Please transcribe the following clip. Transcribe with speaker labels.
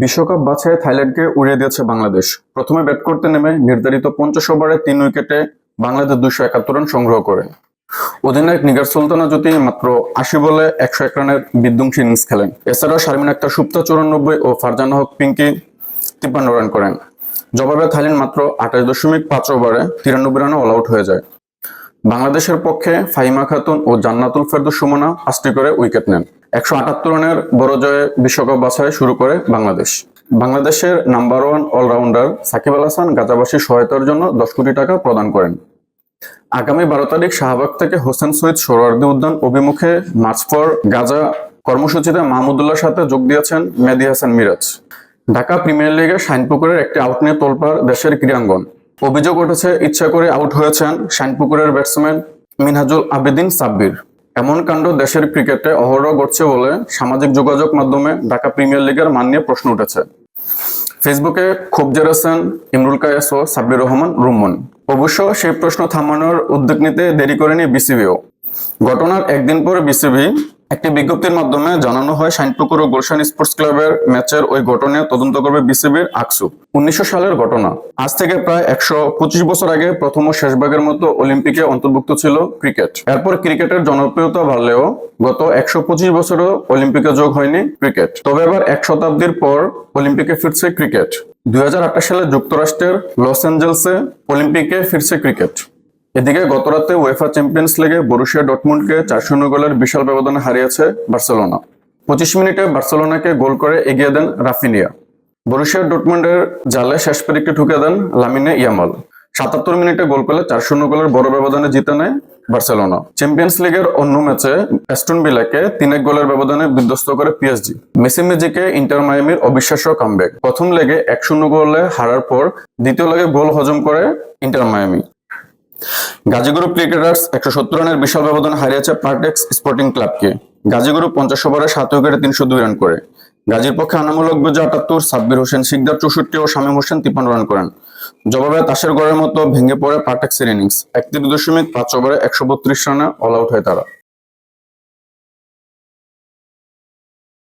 Speaker 1: বিশ্বকাপ বাছাইয়ে থাইল্যান্ডকে উড়িয়ে দিয়েছে বাংলাদেশ। প্রথমে ব্যাট করতে নেমে নির্ধারিত 50 ওভারে 3 উইকেটে বাংলাদেশ 271 রান সংগ্রহ করে। অধিনায়ক নিগার সুলতানা জ্যোতি মাত্র 80 বলে 101 রানের বিধ্বংসী ইনিংস খেলেন। এছাড়াও শারমিন আক্তার সুপ্তা 94 ও ফারজানা হক পিঙ্কি 53 রান করেন। জবাবে থাইল্যান্ড মাত্র 28.5 ওভারে 93 রানে অল আউট হয়ে যায়। বাংলাদেশের পক্ষে ফাহিমা খাতুন ও জান্নাতুল ফেরদৌস সুমনা 5টি করে উইকেট নেন। 178 রানের বড় জয়ে বিশ্বকাপ বাছাই শুরু করে বাংলাদেশ। বাংলাদেশের নাম্বার 1 অলরাউন্ডার সাকিব আল হাসান গাজাবাসীর সহায়তার জন্য 10 কোটি টাকা প্রদান করেন। আগামী 12 তারিখ শাহবাগ থেকে হোসেন শহীদ সোহরাওয়ার্দী উদ্যান অভিমুখে মার্চ ফর গাজা কর্মসূচিতে মাহমুদুল্লাহর সাথে যোগ দিয়েছেন মেহেদী হাসান মিরাজ। ঢাকা প্রিমিয়ার লিগে শাইনপুকুরের একটি আউট নিয়ে তোলপাড় দেশের ক্রীড়াঙ্গন। অভিযোগ উঠেছে ইচ্ছা করে আউট হয়েছেন শাইনপুকুরের ব্যাটসম্যান মিনহাজুল আবেদিন সাব্বির। এমন কাণ্ড দেশের ক্রিকেটে অহরহ ঘটছে বলে সামাজিক যোগাযোগ মাধ্যমে ঢাকা প্রিমিয়ার লিগের মান নিয়ে প্রশ্ন উঠেছে। ফেসবুকে ক্ষোভ জেরেছেন ইমরুল কায়েস ও সাব্বির রহমান রুম্মন। অবশ্য সেই প্রশ্ন থামানোর উদ্যোগ নিতে দেরি করেনি বিসিবিও। ঘটনার একদিন পরে বিসিবি একটি বিজ্ঞপ্তির মাধ্যমে জানানো হয় শাইনপুকুর ও গুলশান স্পোর্টস ক্লাবের ম্যাচের ওই ঘটনা তদন্ত করবে বিসিবির আকসু। 1900 সালের ঘটনা। আজ থেকে প্রায় 125 বছর আগে প্রথম ও শেষভাগের মতো অলিম্পিকে অন্তর্ভুক্ত ছিল ক্রিকেট। এরপর ক্রিকেটের জনপ্রিয়তা বাড়লেও গত 125 বছরও অলিম্পিকে যোগ হয়নি ক্রিকেট। তবে এবার 1 শতাব্দীর পর অলিম্পিকে ফিরছে ক্রিকেট। 2028 সালে যুক্তরাষ্ট্রের লস অ্যাঞ্জেলসে অলিম্পিকে ফিরছে ক্রিকেট। এদিকে গতরাতে উয়েফা চ্যাম্পিয়ন্স লিগে বরুসিয়া ডর্টমুন্ডকে 4-0 গোলের বিশাল ব্যবধানে হারিয়েছে বার্সেলোনা। 25 মিনিটে বার্সেলোনাকে গোল করে এগিয়ে দেন রাফিনিয়া। বরুসিয়া ডর্টমুন্ডের জালে শেষ পেরিকটি ঠুকে দেন লামিনে ইয়ামাল। 77 মিনিটে গোল পেলে 4-0 গোলের বড় ব্যবধানে জিতে নেয় বার্সেলোনা। চ্যাম্পিয়ন্স লিগের অন্য ম্যাচে অ্যাস্টন ভিলাকে 3-1 গোলের ব্যবধানে বিধ্বস্ত করে পিএসজি। মেসি ম্যাজিকে ইন্টার মায়ামির অবিশ্বাস্য কামব্যাক। প্রথম লেগে 1-0 গোলে হারার পর দ্বিতীয় লেগে গোল হজম করে inter Miami. Gazi group cricketers 170 রানের বিশাল ব্যবধানে হারিয়েছে পার্টেক্স স্পোর্টিং ক্লাবকে। গাজী গ্রুপ 50 ওভারে 7 উইকেটে 302 রান করে। গাজীর পক্ষে আনামুল হক 78, সাব্বির হোসেন শিকদার 64 ও শামীম হোসেন 53 রান করেন। জবাবে তাসের গড়ের মতো ভেঙে পড়ে পার্টেক্সের ইনিংস। 31.5 ওভারে 132 রানে অল আউট হয় তারা।